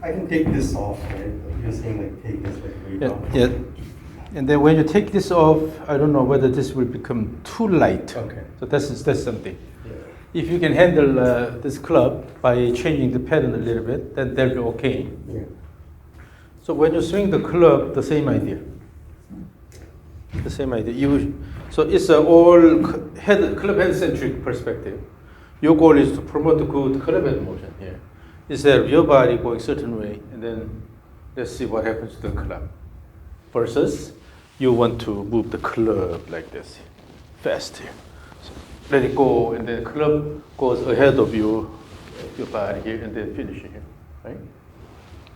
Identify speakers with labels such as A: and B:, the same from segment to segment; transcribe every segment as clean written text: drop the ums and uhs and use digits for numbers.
A: I can take this off, right? You're saying like take this like way
B: Yeah,
A: off.
B: yeah. And then when you take this off, I don't know whether this will become too light.
A: Okay.
B: So that's something.
A: Yeah.
B: If you can handle this club by changing the pattern a little bit, then that'll be okay.
A: Yeah.
B: So when you swing the club, the same idea. The same idea. So it's an all club head centric perspective. Your goal is to promote the good club head motion here. Instead of your body going certain way, and then let's see what happens to the club. Versus you want to move the club like this, fast here. So let it go, and then the club goes ahead of your body here, and then finish it here, right?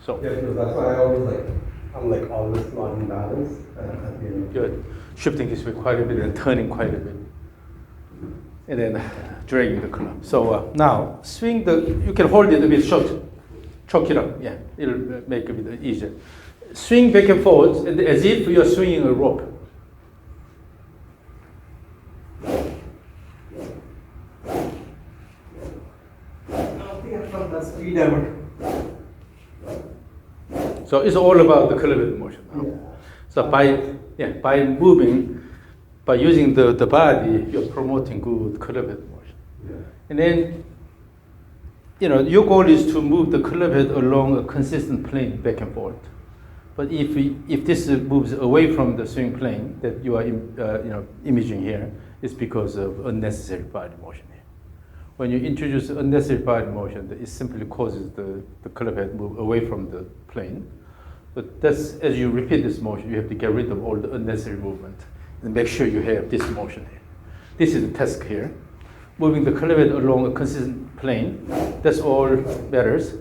B: So
A: Yeah, because that's why I always I'm like always not in balance.
B: good. Shifting this way quite a bit and turning quite a bit. And then dragging the club. So now swing you can hold it a bit short. Choke it up, yeah. It'll make it a bit easier. Swing back and forth as if you're swinging a rope.
A: I don't think I felt that speed ever.
B: So it's all about the club head motion.
A: Yeah.
B: So by moving, by using the body, you're promoting good club head motion.
A: Yeah.
B: And then, your goal is to move the club head along a consistent plane back and forth. But if this moves away from the swing plane that you are imaging here, it's because of unnecessary body motion here. When you introduce unnecessary body motion, it simply causes the club head move away from the plane. But that's, as you repeat this motion, you have to get rid of all the unnecessary movement and make sure you have this motion here. This is the task here. Moving the club head along a consistent plane, that's all matters.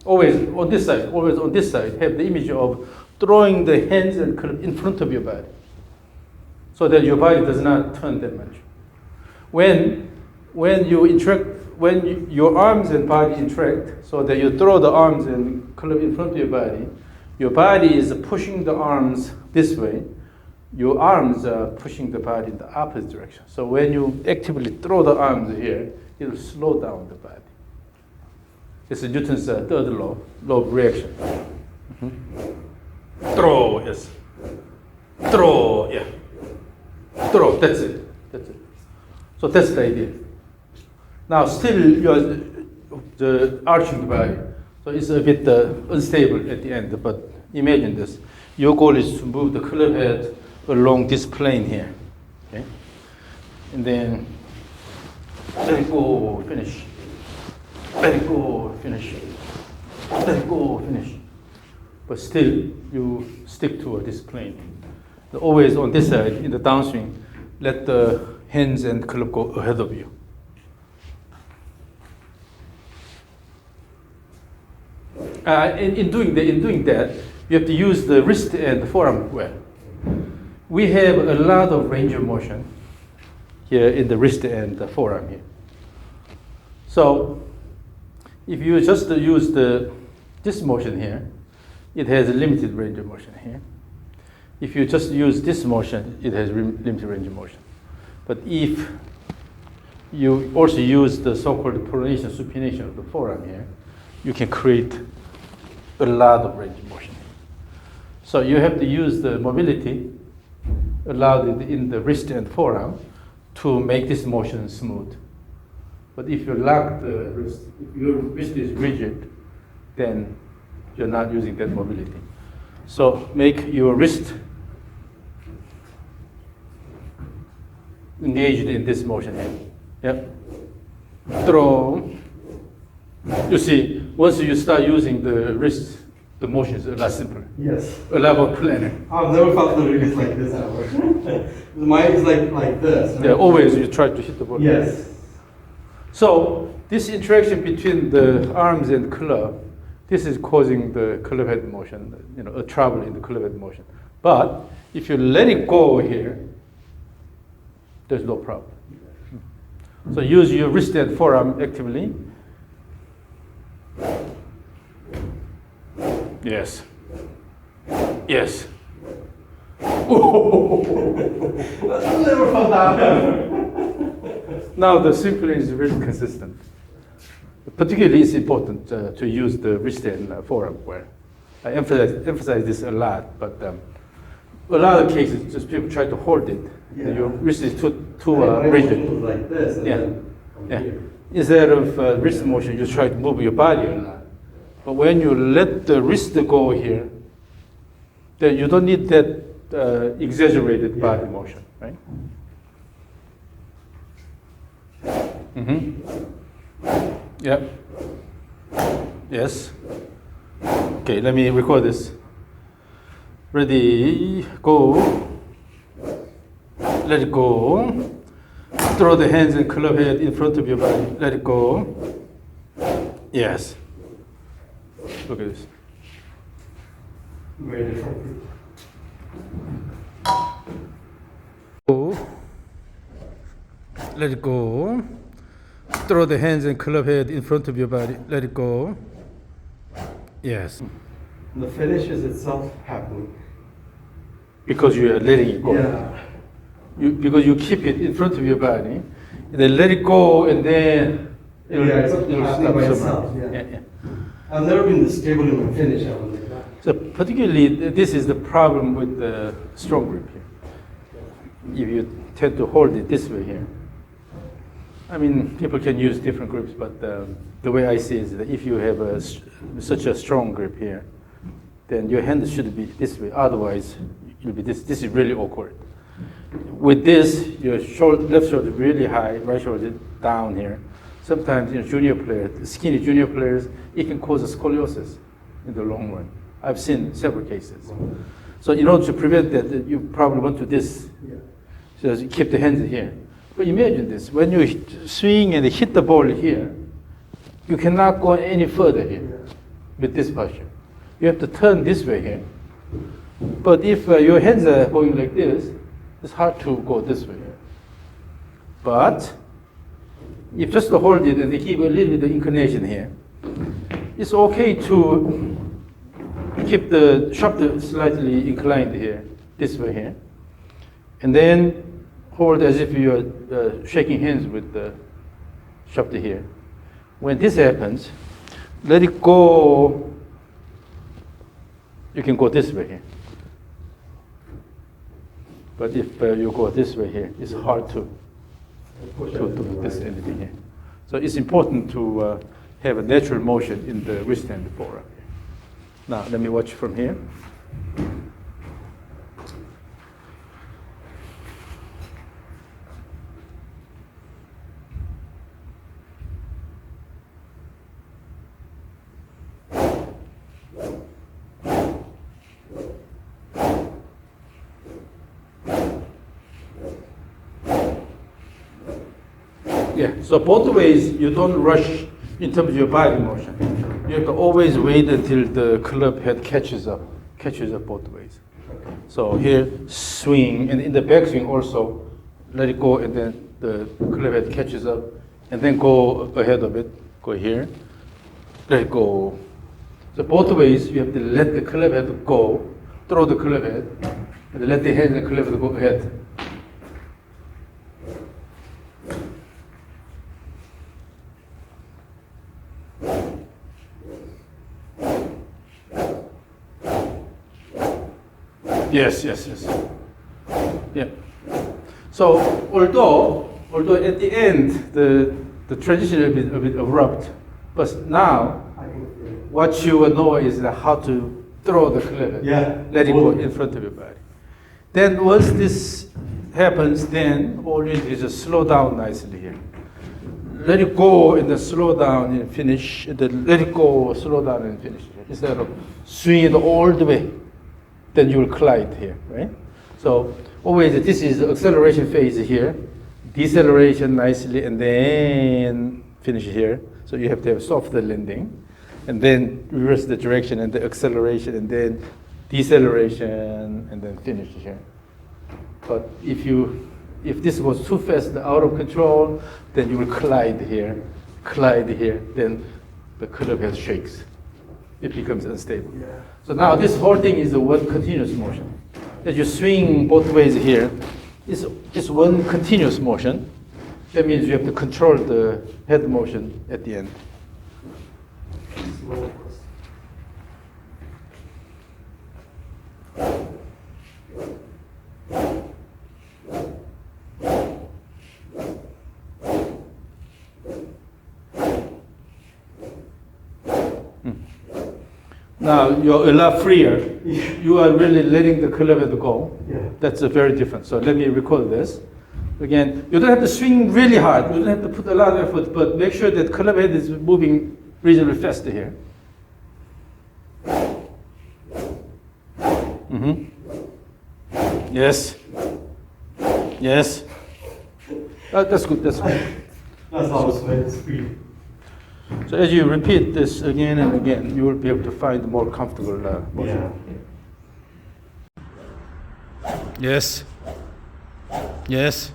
B: Always on this side, have the image of throwing the hands and club in front of your body so that your body does not turn that much. When your arms and body interact, so that you throw the arms and club in front of your body is pushing the arms this way, your arms are pushing the body in the opposite direction. So when you actively throw the arms here, it will slow down the body. It's Newton's third law of reaction. Mm-hmm. Throw, yes. Throw, yeah. Throw, that's it. So that's the idea. Now still you're the arching the body. So it's a bit unstable at the end, but imagine this. Your goal is to move the club head along this plane here. Okay? And then let it go, finish. Let it go, finish. Let it go, finish. But still, you stick to this plane. Always on this side, in the downswing, let the hands and club go ahead of you. In doing that, you have to use the wrist and the forearm well. We have a lot of range of motion here in the wrist and the forearm here. So if you just use this motion here, it has a limited range of motion here. If you just use this motion, it has limited range of motion. But if you also use the so-called pronation, supination of the forearm here, you can create a lot of range of motion. So you have to use the mobility allowed in the wrist and forearm to make this motion smooth. But if you lock the wrist, if your wrist is rigid, then you're not using that mobility. So make your wrist engaged in this motion here. Yep. Throw. You see, once you start using the wrist, the motion is a lot simpler.
A: Yes.
B: A lot more planar.
A: I've never felt the release like this ever. Mine is like this. Right?
B: Yeah, always you try to hit the ball.
A: Yes.
B: So this interaction between the arms and club, this is causing the club head motion, a trouble in the club head motion. But if you let it go here, there's no problem. So use your wrist and forearm actively. Yes. Yes.
A: I've never felt that.
B: Now the swing plane is really consistent. Particularly, it's important to use the wrist and forearm wear. I emphasize this a lot, but a lot of cases, just people try to hold it.
A: Yeah.
B: Your wrist is too
A: My
B: rigid.
A: motion was like this, and
B: Yeah.
A: then from
B: Yeah.
A: here.
B: Instead of wrist motion, you try to move your body a lot. But when you let the wrist go here, then you don't need that exaggerated body motion, right? Yep. Yes. Okay, let me record this. Ready, go. Let it go. Throw the hands and club head in front of your body. Let it go. Yes. Look at this.
A: Very different.
B: Go. Let it go. Throw the hands and club head in front of your body. Let it go. Yes.
A: The finish is itself happening.
B: Because you are letting it go.
A: Yeah.
B: Because you keep it in front of your body, and then let it go, and then
A: Yeah, it's happening by
B: snap
A: itself,
B: somewhere.
A: yeah. I've never been this stable in my finish. I was like that.
B: So particularly, this is the problem with the strong grip here. If you tend to hold it this way here, I mean, people can use different grips, but the way I see it is that if you have such a strong grip here, then your hand should be this way. Otherwise, you'll be this. This is really awkward. With this, your left shoulder really high, right shoulder down here. Sometimes in junior players, skinny junior players, it can cause a scoliosis in the long run. I've seen several cases. So in order to prevent that, you probably want to this.
A: Yeah.
B: So you keep the hands here. But imagine this, when you swing and hit the ball here, you cannot go any further here with this posture. You have to turn this way here. But if your hands are going like this, it's hard to go this way. But if just to hold it and keep a little bit of inclination here, it's okay to keep the shaft slightly inclined here, this way here, and then hold as if you're shaking hands with the shaft here. When this happens, let it go. You can go this way here. But if you go this way here, it's hard to do this anything here. So it's important to have a natural motion in the wrist and the forearm. Now let me watch from here. Yeah, so both ways you don't rush in terms of your body motion. You have to always wait until the club head catches up both ways. So here, swing, and in the backswing also, let it go, and then the club head catches up, and then go ahead of it, go here, let it go. So both ways, you have to let the club head go, throw the club head, and let the hand and club head go ahead. Yes. Yeah. So although at the end the transition is a bit abrupt, but now what you will know is how to throw the club.
A: Yeah.
B: Let it go in front of your body. Then once this happens, then all you do is just slow down nicely here. Let it go and then slow down and finish. And then let it go, slow down and finish. Instead of swinging it all the way, then you will glide here, right? So always this is the acceleration phase here, deceleration nicely, and then finish here. So you have to have softer landing, and then reverse the direction and the acceleration, and then deceleration, and then finish here. But if this was too fast, out of control, then you will glide here, then the club head shakes. It becomes unstable.
A: Yeah.
B: So now this whole thing is a one continuous motion. As you swing both ways here, it's one continuous motion. That means you have to control the head motion at the end. Now you're a lot freer. You are really letting the club head go.
A: Yeah.
B: That's a very different. So let me record this. Again, you don't have to swing really hard. You don't have to put a lot of effort, but make sure that club head is moving reasonably fast here. Mm-hmm. Yes. Yes. That's good. That's good.
A: That's how it's free.
B: So as you repeat this again and again, you will be able to find more comfortable motion.
A: Yeah.
B: Yes. Yes.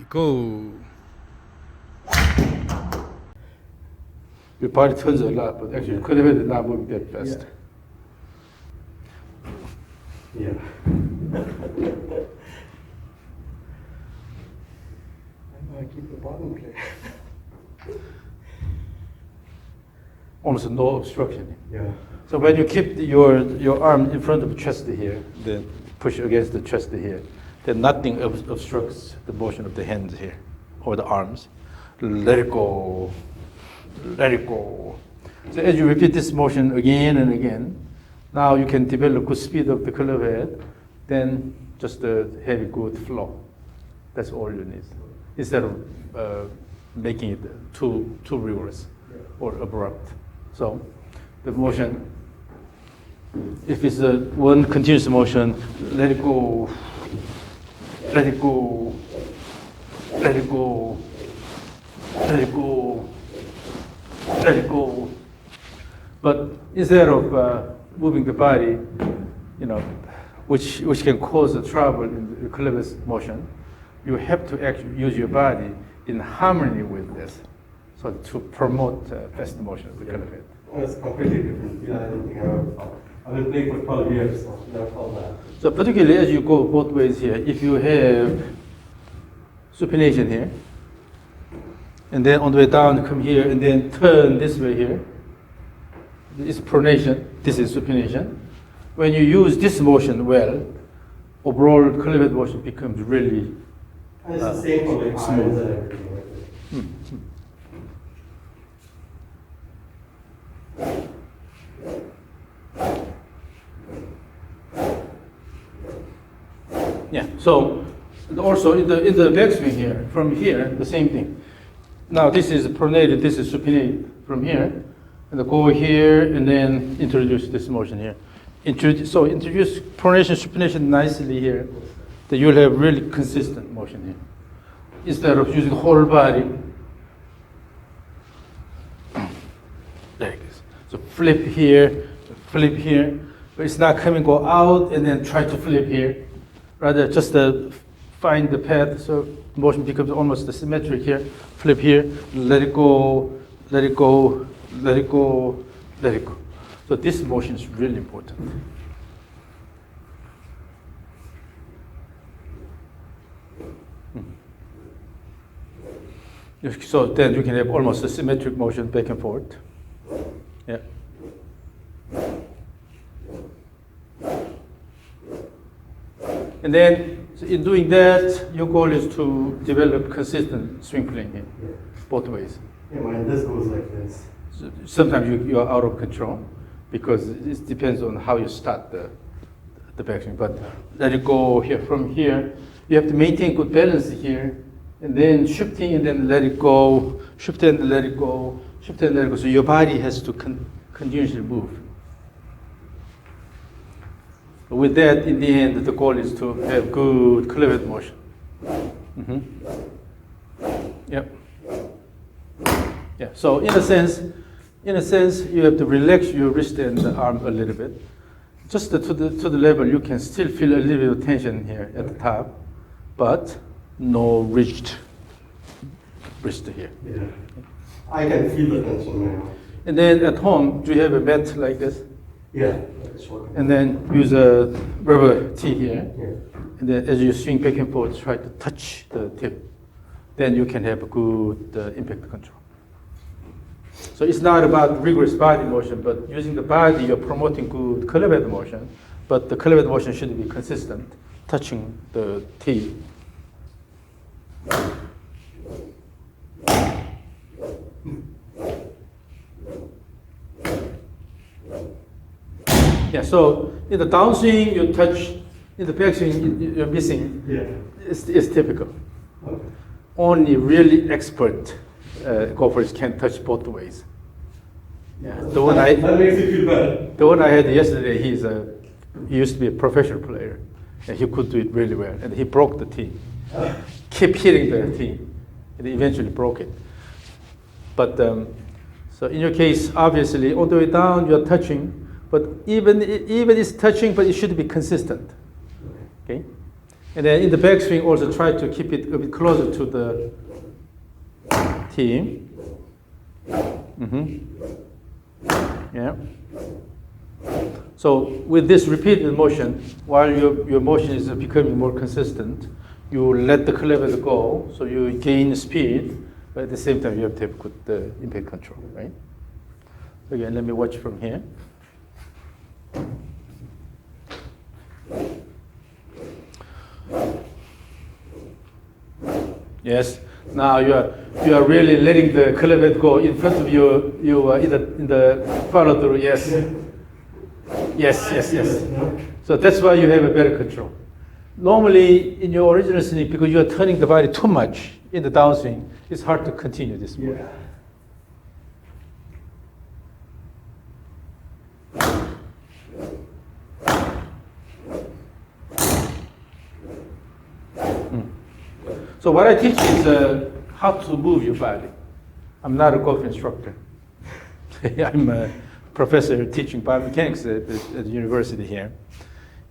B: Go. Your body turns a lot, but actually you could have it not moving that fast.
A: Yeah. I keep the bottom clear.
B: Almost no obstruction.
A: Yeah.
B: So when you keep your arm in front of the chest here, then push against the chest here, then nothing obstructs the motion of the hands here or the arms. Let it go. Let it go. So as you repeat this motion again and again, now you can develop good speed of the club head, then just have a good flow. That's all you need. Instead of making it too rigorous or abrupt. So the motion, if it's one continuous motion, let it go, let it go, let it go, let it go, let it go. But instead of moving the body, which can cause a trouble in the club motion, you have to actually use your body in harmony with this, so to promote fast motion of the club head.
A: It's completely different. Yeah, I don't think I've ever thought. I've been playing for 12 years, so I never thought that.
B: So particularly as you go both ways here, if you have supination here, and then on the way down come here, and then turn this way here, this is pronation, this is supination. When you use this motion well, overall club head motion becomes really
A: And it's the same for like
B: smooth.
A: irons and everything. Right?
B: Yeah. So also in the backswing here, from here, the same thing. Now this is pronated, this is supinated from here, and go here, and then introduce this motion here. Introduce pronation, supination nicely here. Then you'll have really consistent motion here. Instead of using the whole body, like this. So flip here, but it's not coming, go out, and then try to flip here. Rather just find the path, so motion becomes almost symmetric here. Flip here, let it go, let it go, let it go, let it go. So this motion is really important. So then you can have almost a symmetric motion back and forth. Yeah. And then in doing that, your goal is to develop consistent swing playing here, both ways.
A: Yeah, man, this goes like this.
B: So sometimes you are out of control because it depends on how you start the backswing. But let it go here. From here, you have to maintain good balance here, and then shifting, and then let it go, shift and let it go, shift and let it go. So your body has to continuously move. With that, in the end, the goal is to have good club head motion. Mm-hmm. Yep. Yeah. So in a sense, you have to relax your wrist and the arm a little bit, just to the level you can still feel a little bit of tension here at the top, but no rigid wrist here.
A: Yeah. I can feel the tension now.
B: And then at home, do you have a mat like this?
A: Yeah. That's what.
B: And then use a rubber tee here.
A: Yeah.
B: And then as you swing back and forth, try to touch the tip. then you can have good impact control. So it's not about rigorous body motion, but using the body, you're promoting good cleavage motion, but the cleavage motion should be consistent, touching the T. Yeah, so in the downswing, you touch, in the backswing, you're missing.
A: Yeah.
B: It's typical.
A: Okay.
B: Only really expert golfers can touch both ways. Yeah, the one
A: That makes you feel better.
B: the one I had yesterday, he used to be a professional player, and he could do it really well, and he broke the tee. Keep hitting the tee, and he eventually broke it. But so in your case, obviously, all the way down you're touching, but even it's touching, but it should be consistent. Okay, and then in the backswing, also try to keep it a bit closer to the tee. Yeah. So with this repeated motion, while your motion is becoming more consistent, you let the cleavage go, so you gain speed, but at the same time you have to have good impact control, right? So again, let me watch from here. Yes. Now you are really letting the cleavage go in front of you. You are in the follow through. Yes. Yes. So that's why you have a better control. Normally, in your original swing, because you are turning the body too much in the downswing, it's hard to continue this move.
A: Yeah.
B: So what I teach is how to move your body. I'm not a golf instructor. I'm a professor teaching biomechanics at the university here.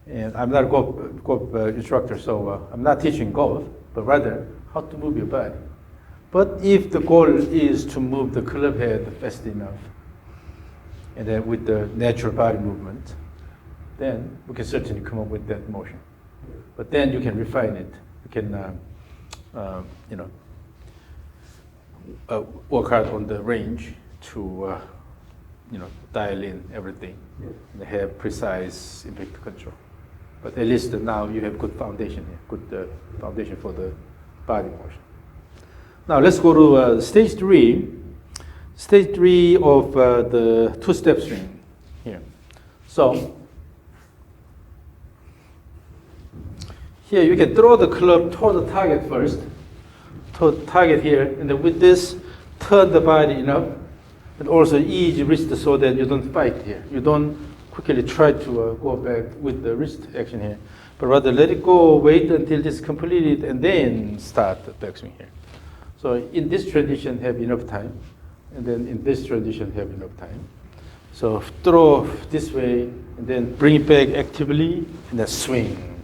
B: And I'm not a golf instructor, so I'm not teaching golf, but rather how to move your body. But if the goal is to move the club head fast enough, and then with the natural body movement, then we can certainly come up with that motion. But then you can refine it. You can work hard on the range to dial in everything and have precise impact control. But at least now you have good foundation here, good foundation for the body motion. Now let's go to stage 3. Stage 3 of the two-step swing here. So here you can throw the club toward the target first, toward the target here, and then with this, turn the body enough, and also ease wrist so that you don't fight here. You don't quickly try to go back with the wrist action here, but rather let it go, wait until this is completed, and then start the backswing here. So in this transition, have enough time, and then in this transition, have enough time. So throw this way, and then bring it back actively, and then swing.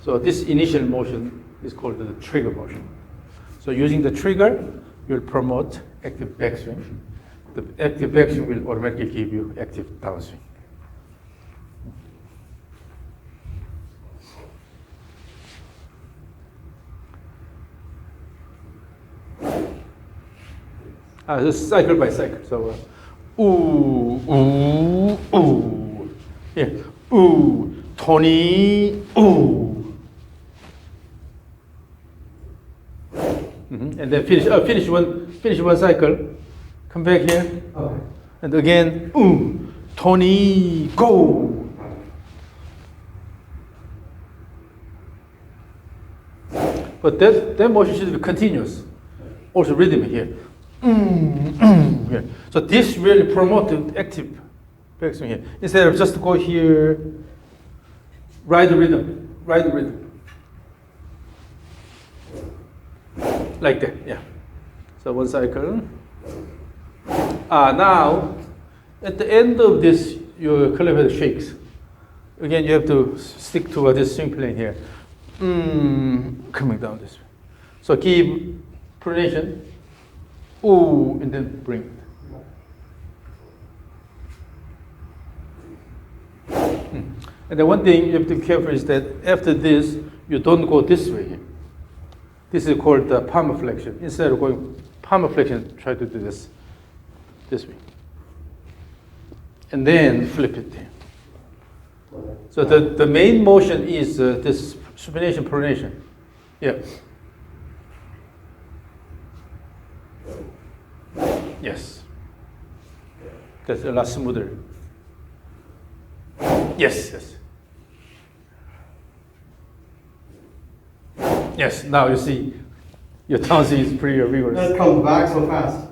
B: So this initial motion is called the trigger motion. So using the trigger, you'll promote active backswing. The active backswing will automatically give you active downswing. Just cycle by cycle. So, ooh, ooh, ooh. Yeah, ooh, Tony, ooh. And then finish one cycle. Come back here.
A: Okay.
B: And again, ooh, Tony, go. But that motion should be continuous. Also rhythm here. Here. So this really promoted active backswing here. Instead of just go here, ride the rhythm. Like that, yeah. So one cycle. Now, at the end of this, your club head shakes. Again, you have to stick to this swing plane here. Coming down this way. So give pronation. Ooh, and then bring it. And then one thing you have to be careful is that after this, you don't go this way here. This is called palmar flexion. Instead of going palmar flexion, try to do this way. And then flip it. So the main motion is this supination pronation. Yeah. Yes. That's a lot smoother. Yes, yes. Yes, now you see your tonsil is pretty rigorous.
A: That comes back so fast.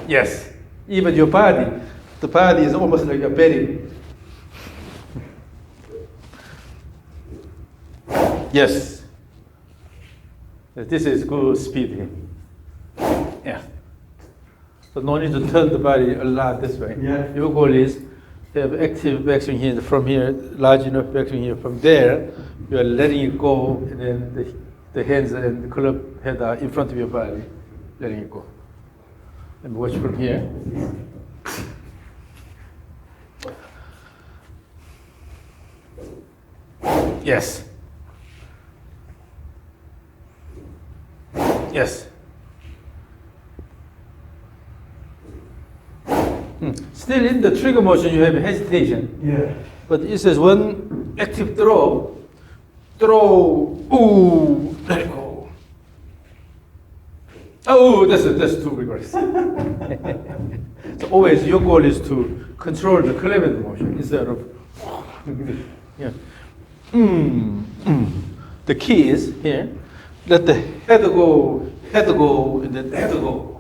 B: Yes, even your body, the body is almost like a belly. Yes. This is good speed. Yeah. So no need to turn the body a lot this way.
A: Yeah.
B: Your goal is to have active backswing here from here, large enough backswing here. From there, you are letting it go, and then the hands and the club head are in front of your body, letting it go. Let me watch from here. Yes. Yes. Still in the trigger motion, you have hesitation.
A: Yeah.
B: But it says one active throw, ooh, let it go. Oh, that's too rigorous. So always your goal is to control the cleavage motion instead of, yeah. The key is here, let the head go, and then head go.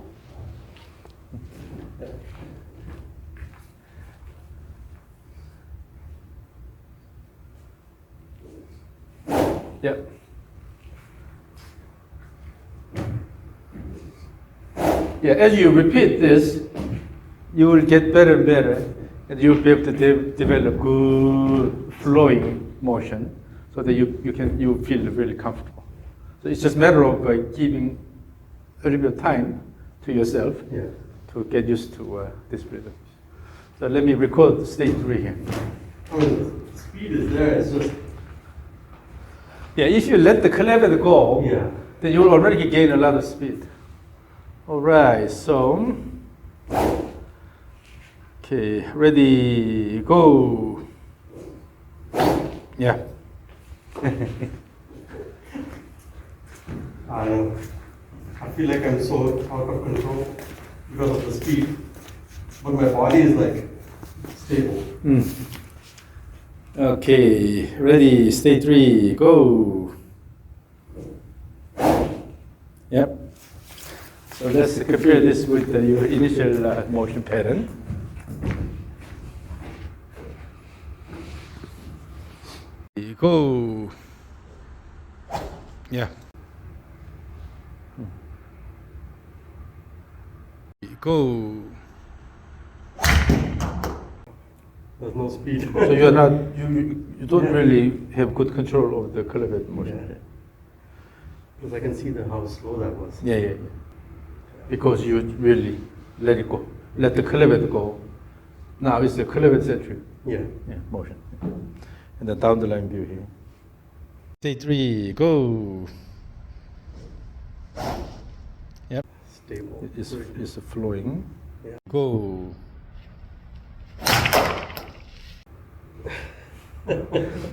B: Yeah. Yeah, as you repeat this, you will get better and better, and you'll be able to develop good flowing motion, so that you feel really comfortable. So it's just a matter of giving a little bit of time to yourself to get used to this rhythm. So let me record stage 3 here.
A: I mean, the speed is there. It's just.
B: Yeah, if you let the cleavage go, then you'll already gain a lot of speed. All right, so, okay, ready, go. Yeah.
A: I feel like I'm so out of control because of the speed, but my body is like stable.
B: Okay, ready, stage 3, go. Yep. So let's compare this with your initial motion pattern. Go. Yeah. Go.
A: There's no speed.
B: So you're not, you don't really have good control over the cleavage motion.
A: Because I can see how slow that was.
B: Yeah. Because you really let it go. Let the cleavage go. Now it's the cleavage centric motion. And then down the line view here. Stage 3, go. Yep.
A: Stable.
B: It's flowing.
A: Yeah.
B: Go.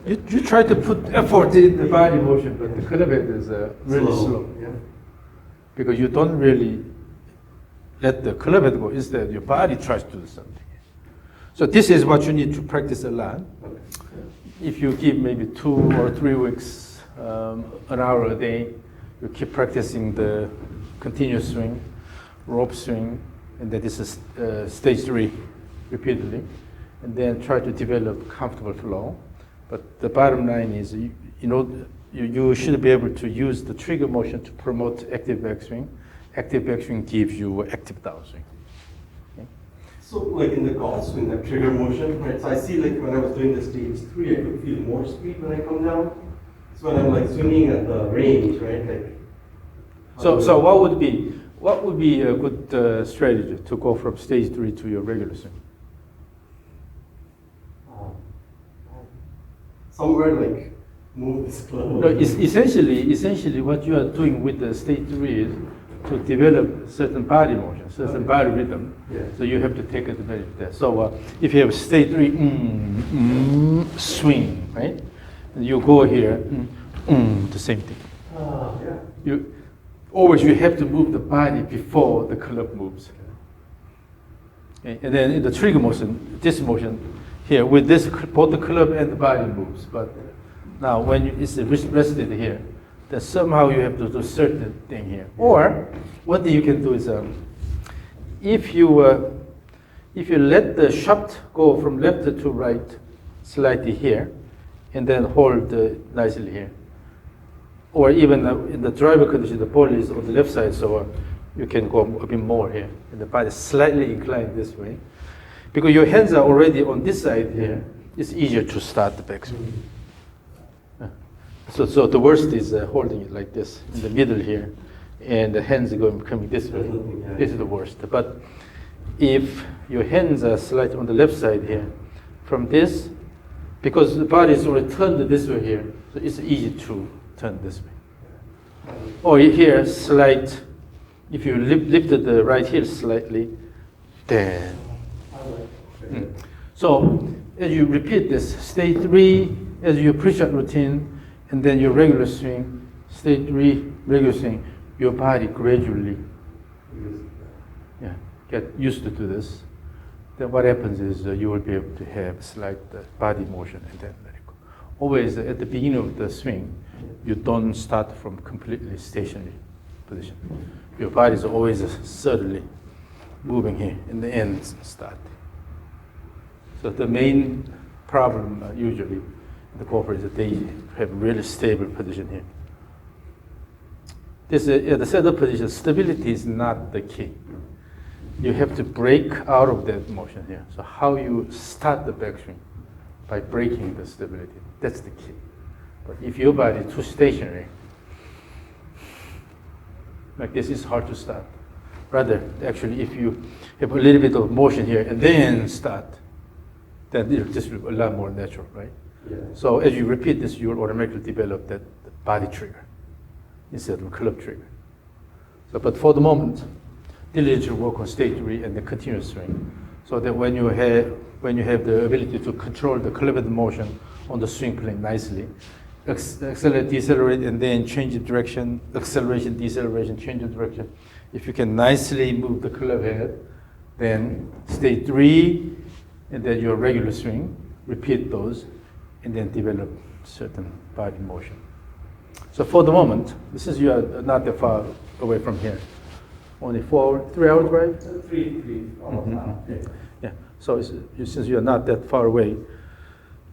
B: You try to put effort in the body motion, but the cleavage is really slow.
A: Yeah.
B: Because you don't really let the cleavage go. Instead, your body tries to do something. So this is what you need to practice a lot.
A: Okay.
B: If you give maybe 2 or 3 weeks, an hour a day, you keep practicing the continuous swing, rope swing, and that is stage 3 repeatedly, and then try to develop comfortable flow. But the bottom line is, you should be able to use the trigger motion to promote active backswing. Active backswing gives you active downswing. Okay?
A: So like in the golf swing, that trigger motion, right? So I see like when I was doing the stage 3, I could feel more speed when I come down. So when I'm like swinging at the range, right? Like.
B: So what would be a good strategy to go from stage 3 to your regular swing?
A: Somewhere like move this club.
B: No, essentially what you are doing with the state 3 is to develop certain body motion, certain body rhythm.
A: Yeah.
B: So you have to take advantage of that. So if you have state 3, swing, right? And you go here, the same thing.
A: Yeah.
B: You have to move the body before the club moves. Okay? And then in the trigger motion, this motion here, with this, both the club and the body moves. But now when it's rested here, then somehow you have to do certain thing here. Or what you can do is, if you let the shaft go from left to right slightly here, and then hold nicely here. Or even in the driver condition, the ball is on the left side, so you can go a bit more here. And the body is slightly inclined this way. Because your hands are already on this side here, it's easier to start the backswing. So the worst is holding it like this, in the middle here, and the hands are coming this way. This is the worst. But if your hands are slightly on the left side here, from this, because the body is already turned this way here, so it's easy to turn this way. Or here, slight, if you lifted the right heel slightly, then. So as you repeat this, state 3, as your pre-shot routine, and then your regular swing, state 3, regular swing, your body gradually get used to this. Then what happens is you will be able to have slight body motion and then let it go. Always at the beginning of the swing, you don't start from completely stationary position. Your body is always subtly moving here, and the ends start. So the main problem usually in the golfer is that they have really stable position here. This the setup position, stability is not the key. You have to break out of that motion here. So how you start the backswing by breaking the stability, that's the key. But if your body is too stationary, like this is hard to start. Rather, actually, if you have a little bit of motion here and then start, then this will be a lot more natural, right?
A: Yeah.
B: So as you repeat this, you will automatically develop that body trigger instead of club trigger. So, but for the moment, diligently work on state 3 and the continuous swing, so that when you have the ability to control the club motion on the swing plane nicely, accelerate, decelerate, and then change the direction, acceleration, deceleration, change the direction. If you can nicely move the club head, then state 3, and then your regular swing, repeat those, and then develop certain body motion. So for the moment, since you are not that far away from here, only 3 hours drive?
A: Three, almost now.
B: Yeah, so since you are not that far away,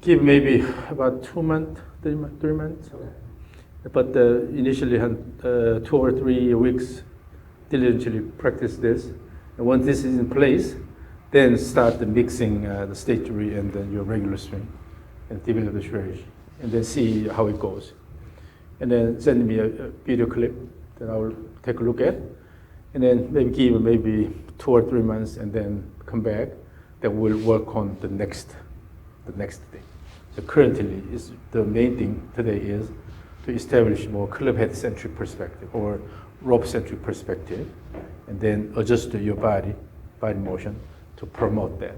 B: give maybe about 2 months, 3 months.
A: Okay.
B: But initially 2 or 3 weeks, diligently practice this. And once this is in place, then start the mixing the state 3 and then your regular swing and develop the strategy. And then see how it goes. And then send me a video clip that I will take a look at. And then maybe give maybe 2 or 3 months and then come back. Then we'll work on the next thing. So currently, the main thing today is to establish more club head centric perspective or rope centric perspective, and then adjust your body motion to promote that.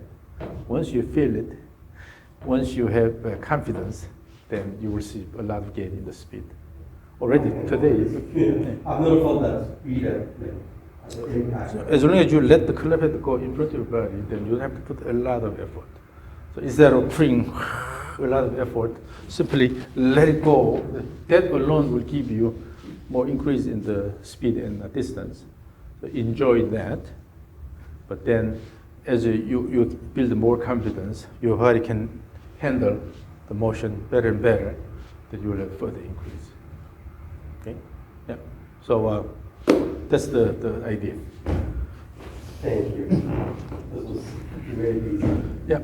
B: Once you feel it, once you have confidence, then you will see a lot of gain in the speed. Already today,
A: I've never felt that speed at the impact.
B: so as long as you let the club head go in front of your body, then you have to put a lot of effort. So instead of putting a lot of effort, simply let it go. That alone will give you more increase in the speed and the distance. So enjoy that. But then as you build more confidence, your body can handle the motion better and better, then you will have further increase. Okay? Yeah. So that's the idea.
A: Thank you. This was very easy.
B: Yeah.